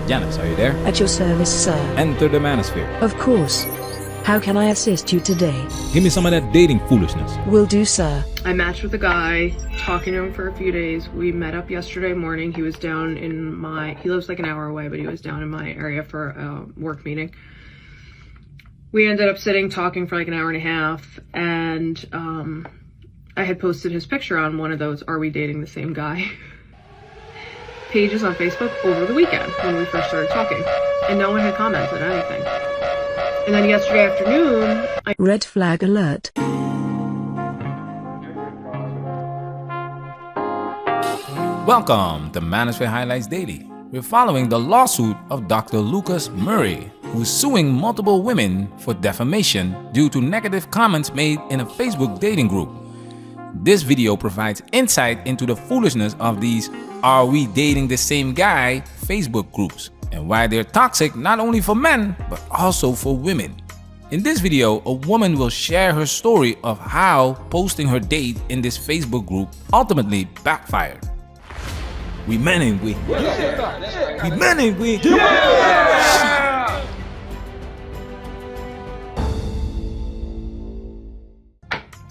Janice, are you there? At your service, sir. Enter the manosphere. Of course. How can I assist you today? Give me some of that dating foolishness. Will do, sir. I matched with a guy, talking to him for a few days. We met up yesterday morning. He was down in he lives like an hour away, but he was down in my area for a work meeting. We ended up sitting talking for like an hour and a half, and I had posted his picture on one of those "Are we dating the same guy?" pages on Facebook over the weekend when we first started talking, and no one had commented on anything. And then yesterday afternoon, Red flag alert. Welcome to Manosphere Highlights Daily. We're following the lawsuit of Dr. Lucas Murray, who's suing multiple women for defamation due to negative comments made in a Facebook dating group. This video provides insight into the foolishness of these "Are we dating the same guy?" Facebook groups, and why they're toxic not only for men, but also for women. In this video, a woman will share her story of how posting her date in this Facebook group ultimately backfired. We men ain't we? We men ain't we?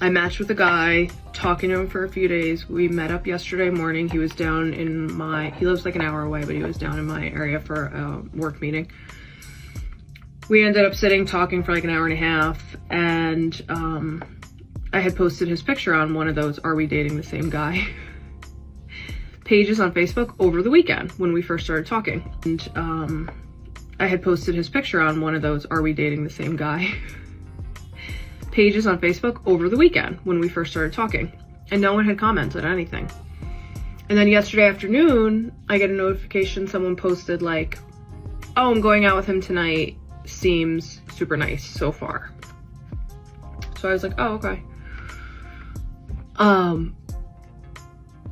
I matched with a guy, talking to him for a few days. We met up yesterday morning. He was down in he lives like an hour away, but he was down in my area for a work meeting. We ended up sitting talking for like an hour and a half, and I had posted his picture on one of those "Are we dating the same guy?" pages on Facebook over the weekend when we first started talking. And I had posted his picture on one of those "Are we dating the same guy?" pages on Facebook over the weekend when we first started talking, and no one had commented on anything. And then yesterday afternoon, I get a notification, someone posted like, "Oh, I'm going out with him tonight. Seems super nice so far." So I was like, "Oh, okay." And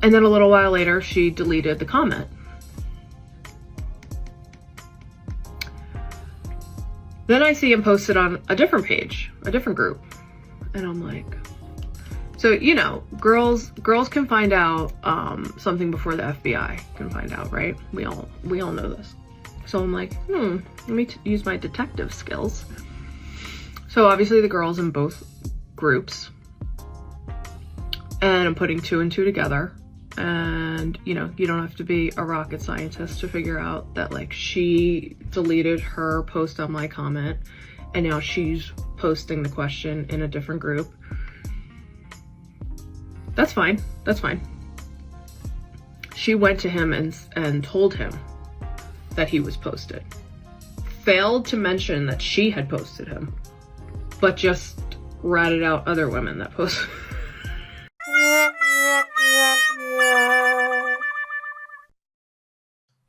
then a little while later, she deleted the comment. Then I see him posted on a different page, a different group. And I'm like, so, you know, girls can find out something before the FBI can find out, right? We all know this. So I'm like, let me use my detective skills. So obviously the girls in both groups, and I'm putting two and two together. And, you know, you don't have to be a rocket scientist to figure out that, like, she deleted her post on my comment, and now she's posting the question in a different group. That's fine. That's fine. She went to him and told him that he was posted. Failed to mention that she had posted him, but just ratted out other women that posted.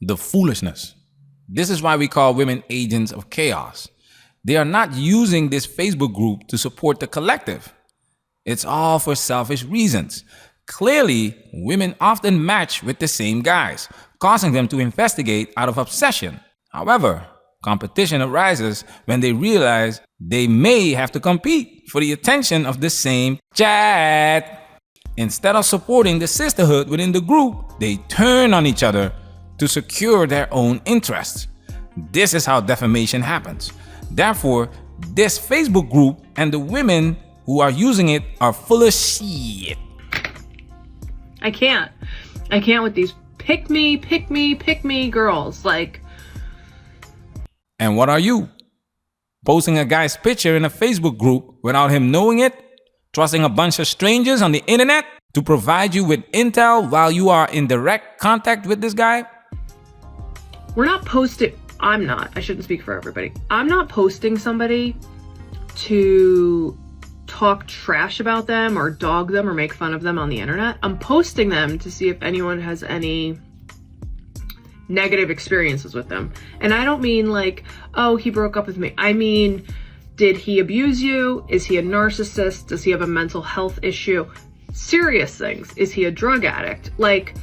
The foolishness. This is why we call women agents of chaos. They are not using this Facebook group to support the collective. It's all for selfish reasons. Clearly, women often match with the same guys, causing them to investigate out of obsession. However, competition arises when they realize they may have to compete for the attention of the same chat. Instead of supporting the sisterhood within the group, they turn on each other to secure their own interests. This is how defamation happens. Therefore, this Facebook group and the women who are using it are full of shit. I can't with these pick me girls. Like, and what are you? Posting a guy's picture in a Facebook group without him knowing it? Trusting a bunch of strangers on the internet to provide you with intel while you are in direct contact with this guy? I shouldn't speak for everybody. I'm not posting somebody to talk trash about them or dog them or make fun of them on the internet. I'm posting them to see if anyone has any negative experiences with them. And I don't mean like, oh, he broke up with me. I mean, did he abuse you? Is he a narcissist? Does he have a mental health issue? Serious things. Is he a drug addict? Like,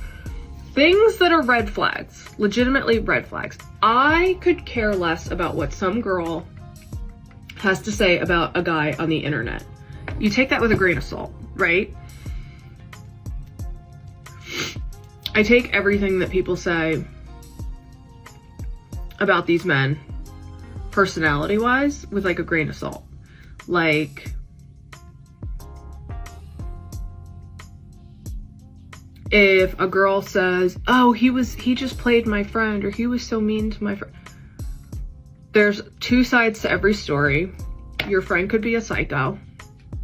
things that are red flags, legitimately red flags. I could care less about what some girl has to say about a guy on the internet. You take that with a grain of salt, right? I take everything that people say about these men, personality-wise, with like a grain of salt. Like, if a girl says, oh, he just played my friend, or he was so mean to my friend. There's two sides to every story. Your friend could be a psycho,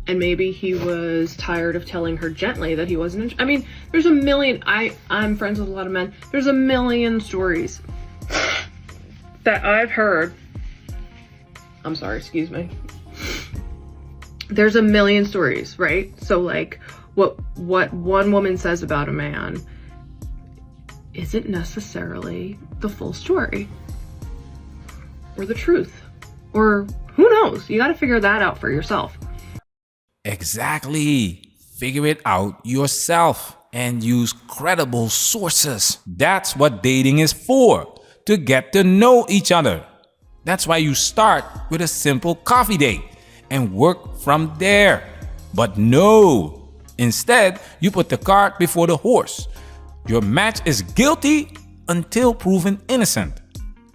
and maybe he was tired of telling her gently that he wasn't. I mean, there's a million. I'm friends with a lot of men. There's a million stories that I've heard. I'm sorry, excuse me. There's a million stories, right? So like, what one woman says about a man isn't necessarily the full story or the truth, or who knows? You got to figure that out for yourself. Exactly. Figure it out yourself and use credible sources. That's what dating is for, to get to know each other. That's why you start with a simple coffee date and work from there. But no. Instead, you put the cart before the horse. Your match is guilty until proven innocent.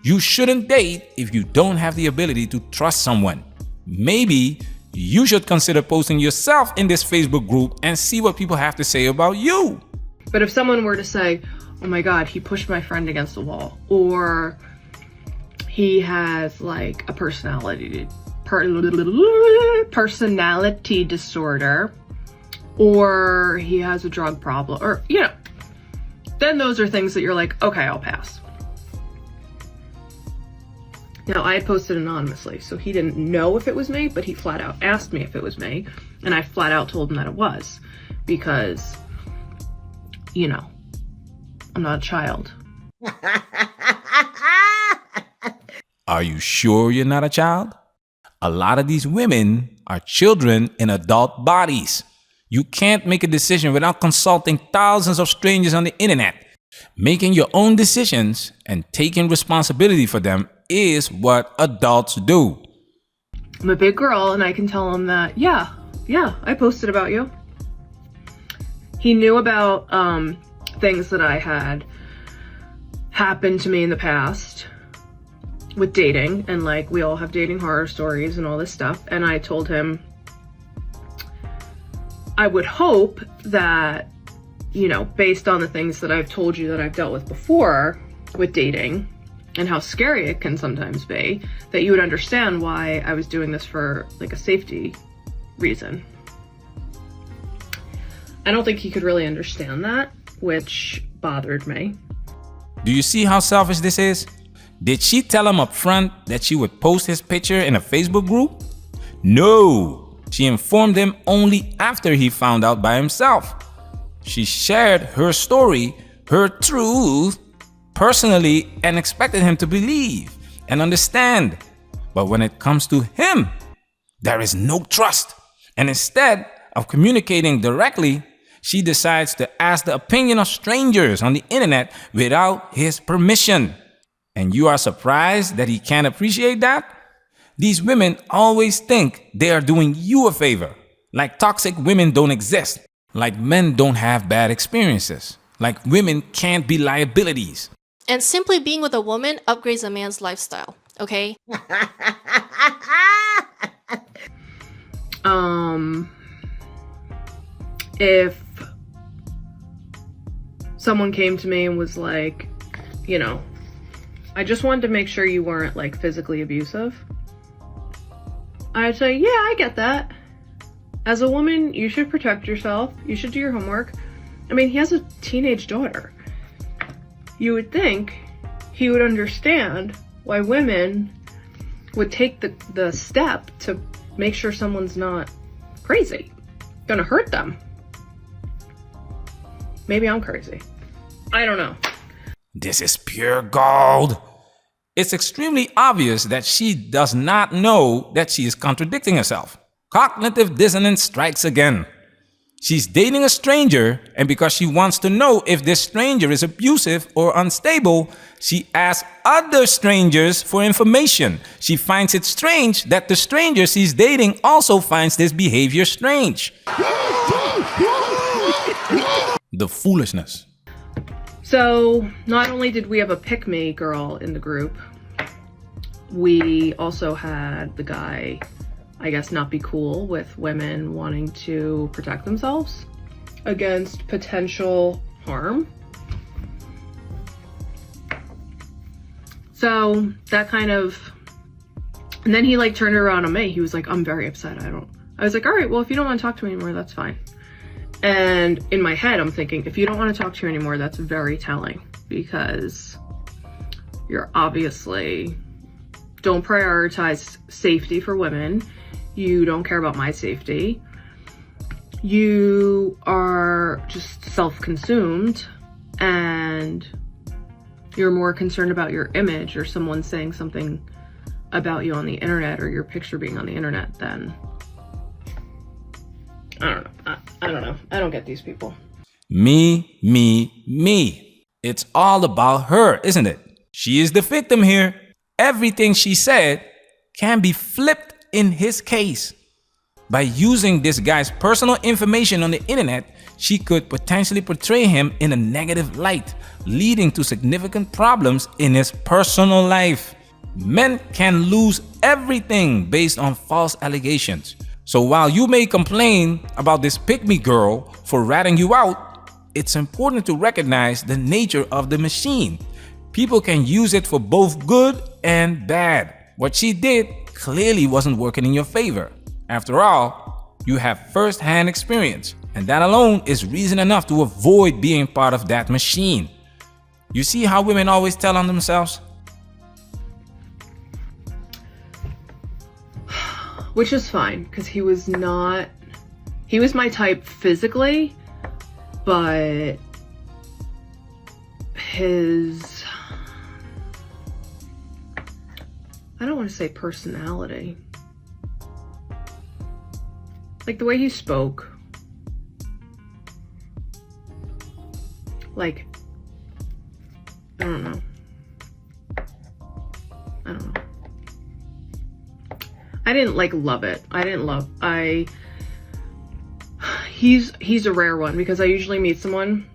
You shouldn't date if you don't have the ability to trust someone. Maybe you should consider posting yourself in this Facebook group and see what people have to say about you. But if someone were to say, oh my God, he pushed my friend against the wall, or he has like a personality disorder, or he has a drug problem, or, you know, then those are things that you're like, okay, I'll pass. Now, I posted anonymously, so he didn't know if it was me, but he flat out asked me if it was me, and I flat out told him that it was, because, you know, I'm not a child. Are you sure you're not a child? A lot of these women are children in adult bodies. You can't make a decision without consulting thousands of strangers on the internet. Making your own decisions and taking responsibility for them is what adults do. I'm a big girl, and I can tell him that, yeah, I posted about you. He knew about things that I had happened to me in the past with dating, and like, we all have dating horror stories and all this stuff, and I told him I would hope that, you know, based on the things that I've told you that I've dealt with before with dating and how scary it can sometimes be, that you would understand why I was doing this for like a safety reason. I don't think he could really understand that, which bothered me. Do you see how selfish this is? Did she tell him up front that she would post his picture in a Facebook group? No. She informed him only after he found out by himself. She shared her story, her truth, personally, and expected him to believe and understand. But when it comes to him, there is no trust. And instead of communicating directly, she decides to ask the opinion of strangers on the internet without his permission. And you are surprised that he can't appreciate that? These women always think they are doing you a favor. Like toxic women don't exist. Like men don't have bad experiences. Like women can't be liabilities. And simply being with a woman upgrades a man's lifestyle, okay? If someone came to me and was like, you know, I just wanted to make sure you weren't like physically abusive, I'd say, yeah, I get that. As a woman, you should protect yourself. You should do your homework. I mean, he has a teenage daughter. You would think he would understand why women would take the step to make sure someone's not crazy, gonna hurt them. Maybe I'm crazy. I don't know. This is pure gold. It's extremely obvious that she does not know that she is contradicting herself. Cognitive dissonance strikes again. She's dating a stranger, and because she wants to know if this stranger is abusive or unstable, she asks other strangers for information. She finds it strange that the stranger she's dating also finds this behavior strange. The foolishness. So, not only did we have a pick-me girl in the group, We also had the guy, I guess, not be cool with women wanting to protect themselves against potential harm. So that kind of, and then he like turned around on me. He was like, I'm very upset. I was like, all right, well, if you don't want to talk to me anymore, that's fine. And in my head, I'm thinking, if you don't want to talk to me anymore, that's very telling, because you're obviously don't prioritize safety for women. You don't care about my safety. You are just self-consumed, and you're more concerned about your image or someone saying something about you on the internet or your picture being on the internet than, I don't know. I don't know. I don't get these people. Me. It's all about her, isn't it? She is the victim here. Everything she said can be flipped in his case. By using this guy's personal information on the internet, she could potentially portray him in a negative light, leading to significant problems in his personal life. Men can lose everything based on false allegations. So while you may complain about this pick-me girl for ratting you out, it's important to recognize the nature of the machine. People can use it for both good and bad. What she did clearly wasn't working in your favor. After all, you have first-hand experience, and that alone is reason enough to avoid being part of that machine. You see how women always tell on themselves? Which is fine, because he was my type physically, but his, I don't want to say personality, like the way he spoke, like, I don't know. I didn't like love it. He's a rare one, because I usually meet someone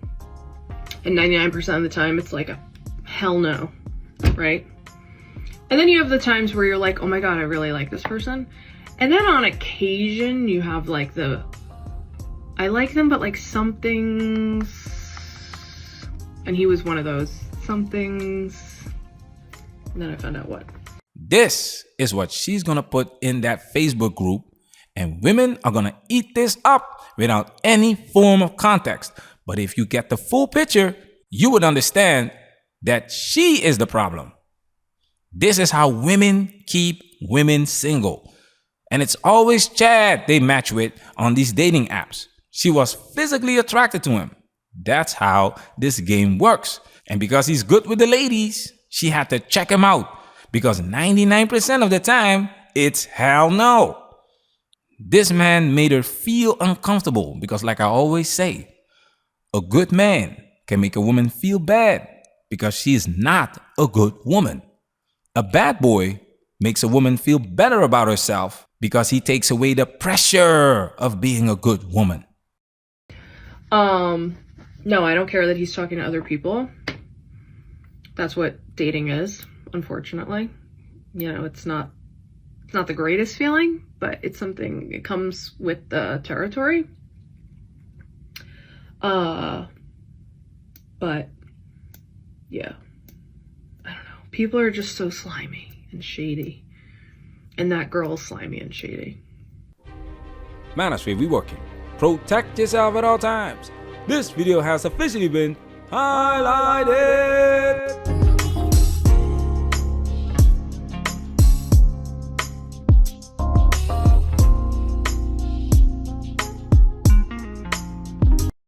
and 99% of the time it's like a hell no, right? And then you have the times where you're like, oh my God, I really like this person. And then on occasion you have like I like them, but like something's, and he was one of those somethings. And then I found out what. This is what she's gonna put in that Facebook group, and women are gonna eat this up without any form of context. But if you get the full picture, you would understand that she is the problem. This is how women keep women single. And it's always Chad they match with on these dating apps. She was physically attracted to him. That's how this game works. And because he's good with the ladies, she had to check him out. Because 99% of the time, it's hell no. This man made her feel uncomfortable because, like I always say, a good man can make a woman feel bad because she is not a good woman. A bad boy makes a woman feel better about herself because he takes away the pressure of being a good woman. No, I don't care that he's talking to other people. That's what dating is. Unfortunately, you know, it's not the greatest feeling, but it's something, it comes with the territory. But yeah, I don't know. People are just so slimy and shady, and that girl's slimy and shady. Manosphere, we working. Protect yourself at all times. This video has officially been highlighted.